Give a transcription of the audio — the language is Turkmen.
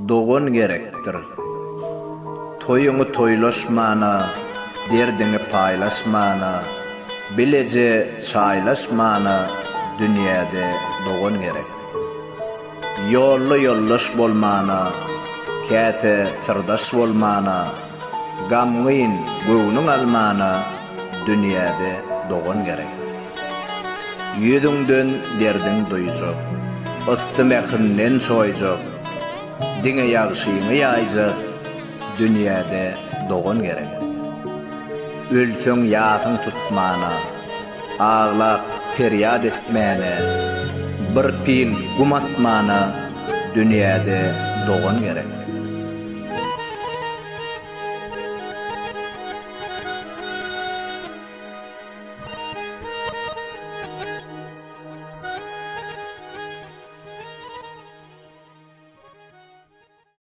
doğun gerektir. Toyuňy toýlaşmana, derdiňi paýlaşmana, bilece çaýlaşmana dünýäde doğun gerek. Yollu yollaş bolmana, käte sirdaş bolmana, gamgyn göwnüň almana dünýäde doğun gerek. Yüzüňden derdiň doýjak, östümekinden soýjak, diňe ýagşyňy ýaýjak dünýäde doğun gerek. Ölsöň ýasyň tutmana, ağlap feryat etmäne, bir pil gumatmana dünýäde doğun gerek.